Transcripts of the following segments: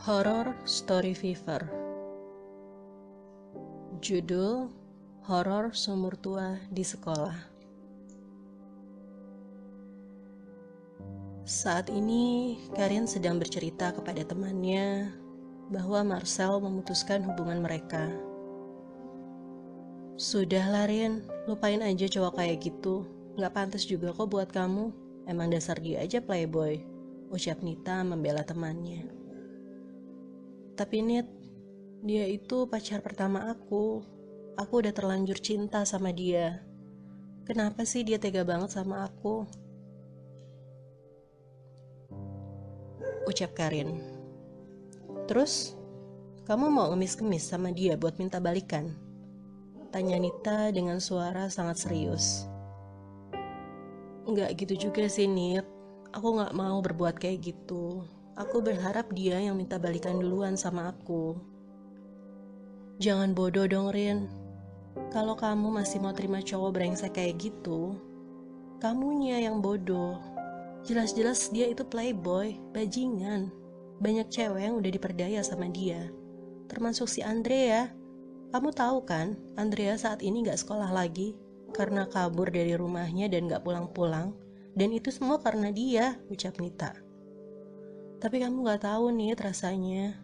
Horror Story Fever. Judul Horor Sumur Tua di Sekolah. Saat ini Karin sedang bercerita kepada temannya bahwa Marcel memutuskan hubungan mereka. Sudahlah Rin, lupain aja cowok kayak gitu. Gak pantas juga kok buat kamu. Emang dasar dia aja playboy, ucap Nita membela temannya. Tapi Nit, dia itu pacar pertama aku. Aku udah terlanjur cinta sama dia. Kenapa sih dia tega banget sama aku? Ucap Karin. Terus, kamu mau ngemis-ngemis sama dia buat minta balikan? Tanya Nita dengan suara sangat serius. Enggak gitu juga sih Nit. Aku gak mau berbuat kayak gitu. Aku berharap dia yang minta balikan duluan sama aku. Jangan bodoh dong Rin. Kalau kamu masih mau terima cowok brengsek kayak gitu, kamunya yang bodoh. Jelas-jelas dia itu playboy, bajingan. Banyak cewek yang udah diperdaya sama dia. Termasuk si Andrea. Kamu tahu kan, Andrea saat ini gak sekolah lagi karena kabur dari rumahnya dan gak pulang-pulang. Dan itu semua karena dia, ucap Nita. Tapi kamu gak tahu nih rasanya.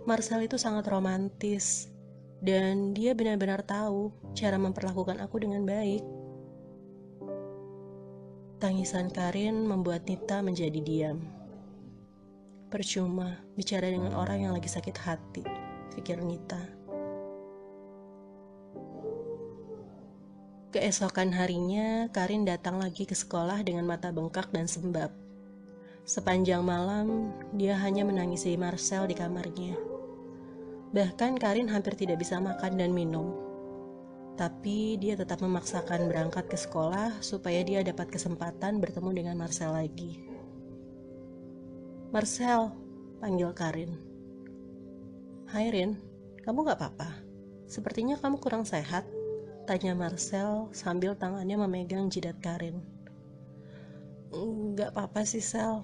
Marcel itu sangat romantis. Dan dia benar-benar tahu cara memperlakukan aku dengan baik. Tangisan Karin membuat Nita menjadi diam. Percuma bicara dengan orang yang lagi sakit hati, pikir Nita. Keesokan harinya, Karin datang lagi ke sekolah dengan mata bengkak dan sembab. Sepanjang malam, dia hanya menangisi Marcel di kamarnya. Bahkan Karin hampir tidak bisa makan dan minum. Tapi dia tetap memaksakan berangkat ke sekolah supaya dia dapat kesempatan bertemu dengan Marcel lagi. Marcel, panggil Karin. Hai Rin, kamu gak apa-apa? Sepertinya kamu kurang sehat. Tanya Marcel sambil tangannya memegang jidat Karin. Gak apa-apa sih Sel.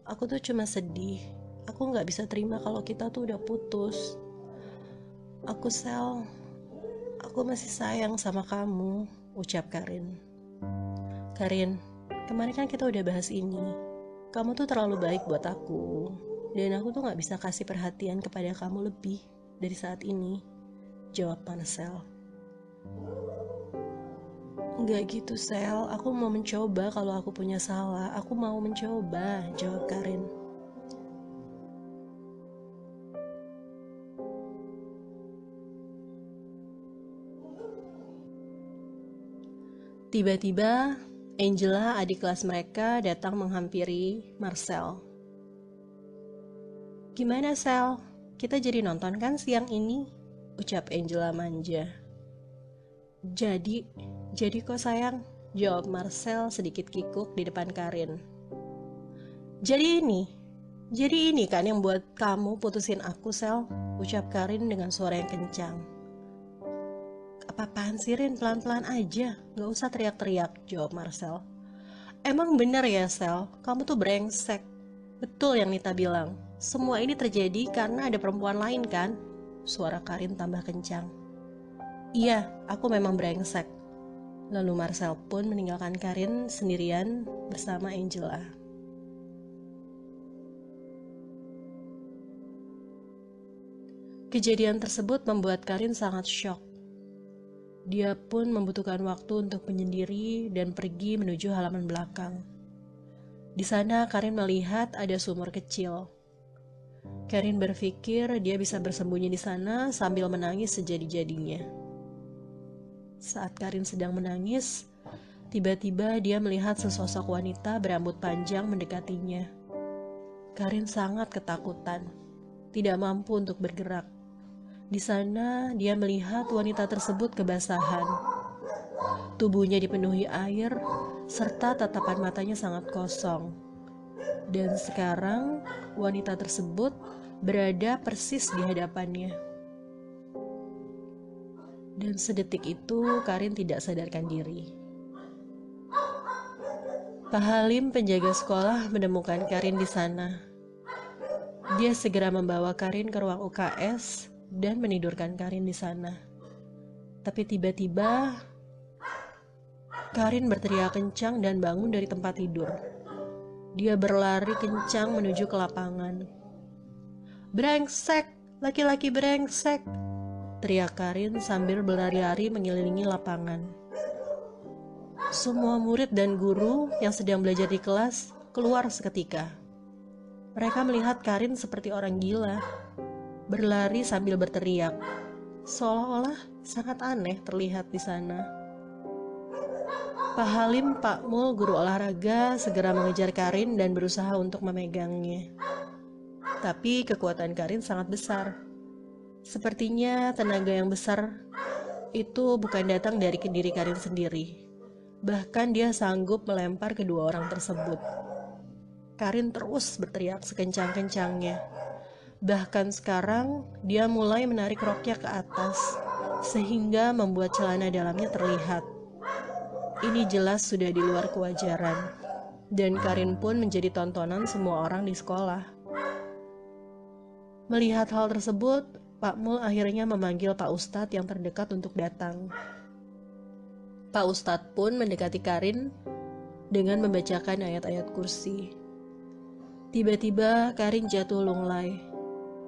Aku tuh cuma sedih. Aku gak bisa terima kalau kita tuh udah putus. Aku masih sayang sama kamu, ucap Karin. Karin, kemarin kan kita udah bahas ini. Kamu tuh terlalu baik buat aku. Dan aku tuh gak bisa kasih perhatian kepada kamu lebih dari saat ini, jawab Marcel. Enggak gitu Sel, aku mau mencoba kalau aku punya salah. Aku mau mencoba, jawab Karin. Tiba-tiba, Angela, adik kelas mereka, datang menghampiri Marcel. Gimana Sel? Kita jadi nonton kan siang ini? Ucap Angela manja. Jadi kok sayang, jawab Marcel sedikit kikuk di depan Karin. Jadi ini kan yang buat kamu putusin aku Sel, ucap Karin dengan suara yang kencang. Apa-apaan sih Rin, pelan-pelan aja, gak usah teriak-teriak, jawab Marcel. Emang bener ya Sel, kamu tuh brengsek. Betul yang Nita bilang, semua ini terjadi karena ada perempuan lain kan? Suara Karin tambah kencang. Iya, aku memang brengsek. Lalu Marcel pun meninggalkan Karin sendirian bersama Angela. Kejadian tersebut membuat Karin sangat syok. Dia pun membutuhkan waktu untuk menyendiri dan pergi menuju halaman belakang. Di sana Karin melihat ada sumur kecil. Karin berpikir dia bisa bersembunyi di sana sambil menangis sejadi-jadinya. Saat Karin sedang menangis, tiba-tiba dia melihat sesosok wanita berambut panjang mendekatinya. Karin sangat ketakutan, tidak mampu untuk bergerak. Di sana dia melihat wanita tersebut kebasahan. Tubuhnya dipenuhi air, serta tatapan matanya sangat kosong. Dan sekarang wanita tersebut berada persis di hadapannya. Dan sedetik itu Karin tidak sadarkan diri. Pak Halim, penjaga sekolah, menemukan Karin di sana. Dia segera membawa Karin ke ruang UKS dan menidurkan Karin di sana. Tapi tiba-tiba Karin berteriak kencang dan bangun dari tempat tidur. Dia berlari kencang menuju ke lapangan. "Brengsek, laki-laki brengsek!" teriak Karin sambil berlari-lari mengelilingi lapangan. Semua murid dan guru yang sedang belajar di kelas keluar seketika. Mereka melihat Karin seperti orang gila, berlari sambil berteriak, seolah-olah sangat aneh terlihat di sana. Pak Halim, Pak Mul, guru olahraga, segera mengejar Karin dan berusaha untuk memegangnya. Tapi kekuatan Karin sangat besar. Sepertinya tenaga yang besar itu bukan datang dari diri Karin sendiri. Bahkan dia sanggup melempar kedua orang tersebut. Karin terus berteriak sekencang-kencangnya. Bahkan sekarang dia mulai menarik roknya ke atas, sehingga membuat celana dalamnya terlihat. Ini jelas sudah di luar kewajaran, dan Karin pun menjadi tontonan semua orang di sekolah. Melihat hal tersebut, Pak Mul akhirnya memanggil Pak Ustadz yang terdekat untuk datang. Pak Ustadz pun mendekati Karin dengan membacakan ayat-ayat kursi. Tiba-tiba Karin jatuh lunglai.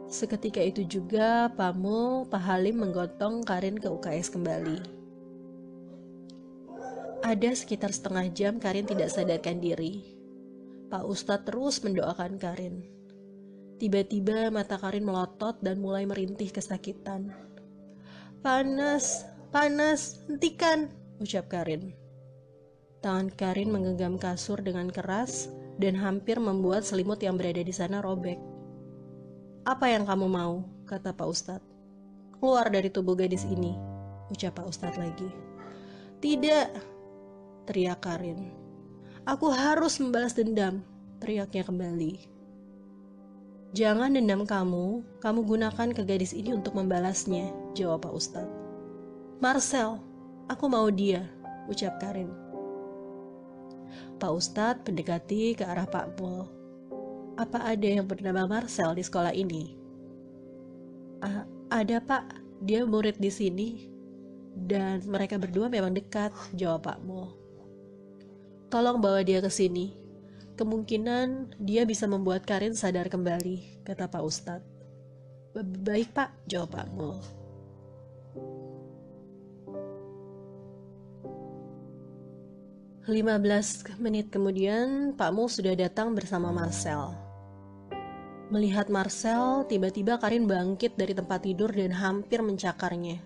Seketika itu juga Pak Mul, Pak Halim menggotong Karin ke UKS kembali. Ada sekitar setengah jam Karin tidak sadarkan diri. Pak Ustadz terus mendoakan Karin. Tiba-tiba mata Karin melotot dan mulai merintih kesakitan. "Panas, panas, hentikan!" ucap Karin. Tangan Karin menggenggam kasur dengan keras dan hampir membuat selimut yang berada di sana robek. "Apa yang kamu mau?" kata Pak Ustadz. "Keluar dari tubuh gadis ini," ucap Pak Ustadz lagi. "Tidak," teriak Karin. "Aku harus membalas dendam," teriaknya kembali. "Jangan dendam kamu gunakan ke gadis ini untuk membalasnya," jawab Pak Ustadz. "Marcel, aku mau dia," ucap Karin. Pak Ustadz mendekati ke arah Pak Mul. "Apa ada yang bernama Marcel di sekolah ini?" Ada Pak, dia murid di sini dan mereka berdua memang dekat," jawab Pak Mul. "Tolong bawa dia ke sini. Kemungkinan dia bisa membuat Karin sadar kembali," kata Pak Ustadz. "Baik Pak," jawab Pak Mul. "15 menit kemudian, Pak Mul sudah datang bersama Marcel. Melihat Marcel, tiba-tiba Karin bangkit dari tempat tidur dan hampir mencakarnya,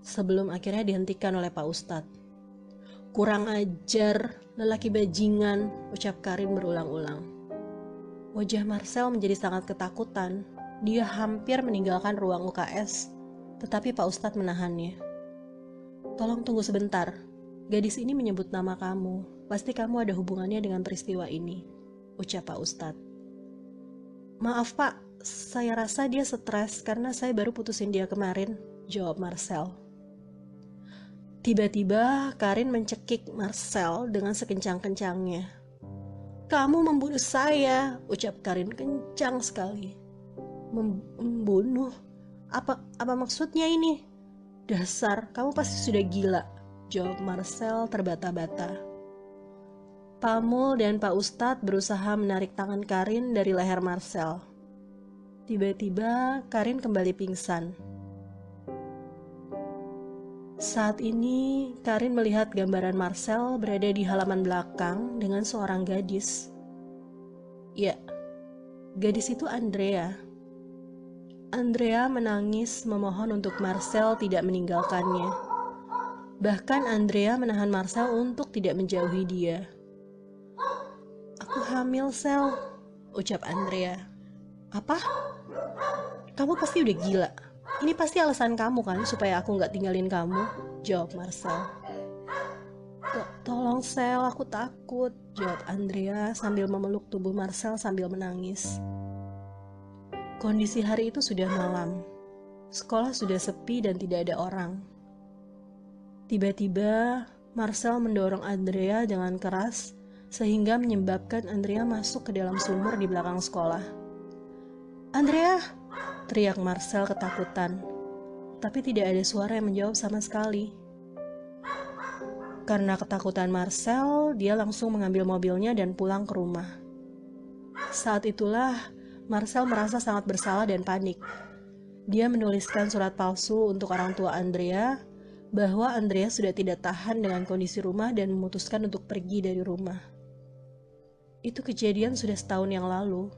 sebelum akhirnya dihentikan oleh Pak Ustadz. "Kurang ajar, lelaki bajingan," ucap Karin berulang-ulang. Wajah Marcel menjadi sangat ketakutan. Dia hampir meninggalkan ruang UKS, tetapi Pak Ustadz menahannya. "Tolong tunggu sebentar. Gadis ini menyebut nama kamu. Pasti kamu ada hubungannya dengan peristiwa ini," ucap Pak Ustadz. "Maaf Pak, saya rasa dia stres karena saya baru putusin dia kemarin," jawab Marcel. Tiba-tiba Karin mencekik Marcel dengan sekencang-kencangnya. "Kamu membunuh saya," ucap Karin kencang sekali. Membunuh? Apa maksudnya ini?" "Dasar, kamu pasti sudah gila," jawab Marcel terbata-bata. Pak Mul dan Pak Ustadz berusaha menarik tangan Karin dari leher Marcel. Tiba-tiba Karin kembali pingsan. Saat ini Karin melihat gambaran Marcel berada di halaman belakang dengan seorang gadis. Ya, gadis itu Andrea. Andrea menangis memohon untuk Marcel tidak meninggalkannya. Bahkan Andrea menahan Marcel untuk tidak menjauhi dia. "Aku hamil, Sel," ucap Andrea. "Apa? Kamu pasti udah gila. Ini pasti alasan kamu kan supaya aku gak tinggalin kamu," jawab Marcel. Tolong Sel, aku takut," jawab Andrea sambil memeluk tubuh Marcel sambil menangis. Kondisi hari itu sudah malam. Sekolah sudah sepi dan tidak ada orang. Tiba-tiba, Marcel mendorong Andrea dengan keras sehingga menyebabkan Andrea masuk ke dalam sumur di belakang sekolah. "Andrea!" teriak Marcel ketakutan. Tapi tidak ada suara yang menjawab sama sekali. Karena ketakutan Marcel, dia langsung mengambil mobilnya dan pulang ke rumah. Saat itulah, Marcel merasa sangat bersalah dan panik. Dia menuliskan surat palsu untuk orang tua Andrea, bahwa Andrea sudah tidak tahan dengan kondisi rumah dan memutuskan untuk pergi dari rumah. Itu kejadian sudah setahun yang lalu,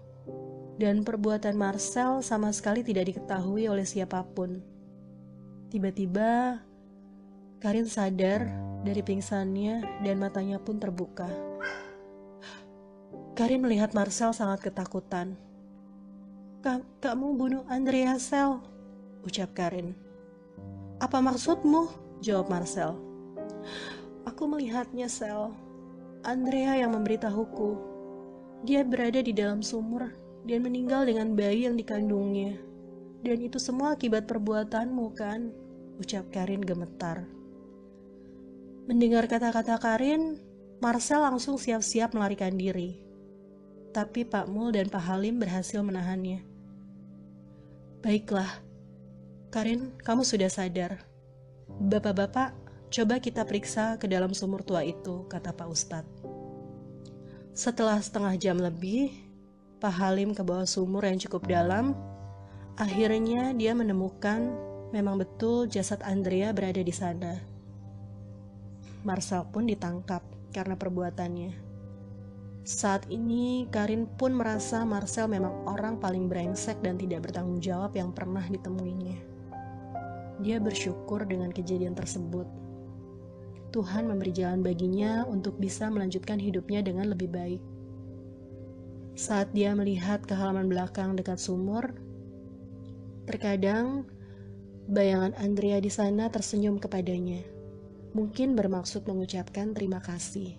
dan perbuatan Marcel sama sekali tidak diketahui oleh siapapun. Tiba-tiba, Karin sadar dari pingsannya dan matanya pun terbuka. Karin melihat Marcel sangat ketakutan. Kamu bunuh Andrea, Sel," ucap Karin. "Apa maksudmu?" jawab Marcel. "Aku melihatnya, Sel. Andrea yang memberitahuku. Dia berada di dalam sumur dan meninggal dengan bayi yang dikandungnya. Dan itu semua akibat perbuatanmu, kan?" ucap Karin gemetar. Mendengar kata-kata Karin, Marcel langsung siap-siap melarikan diri. Tapi Pak Mul dan Pak Halim berhasil menahannya. "Baiklah, Karin, kamu sudah sadar. Bapak-bapak, coba kita periksa ke dalam sumur tua itu," kata Pak Ustadz. Setelah setengah jam lebih, Pak Halim ke bawah sumur yang cukup dalam. Akhirnya dia menemukan memang betul jasad Andrea berada di sana. Marcel pun ditangkap karena perbuatannya. Saat ini, Karin pun merasa Marcel memang orang paling brengsek dan tidak bertanggung jawab yang pernah ditemuinya. Dia bersyukur dengan kejadian tersebut. Tuhan memberi jalan baginya untuk bisa melanjutkan hidupnya dengan lebih baik. Saat dia melihat ke halaman belakang dekat sumur, terkadang bayangan Andrea di sana tersenyum kepadanya. Mungkin bermaksud mengucapkan terima kasih.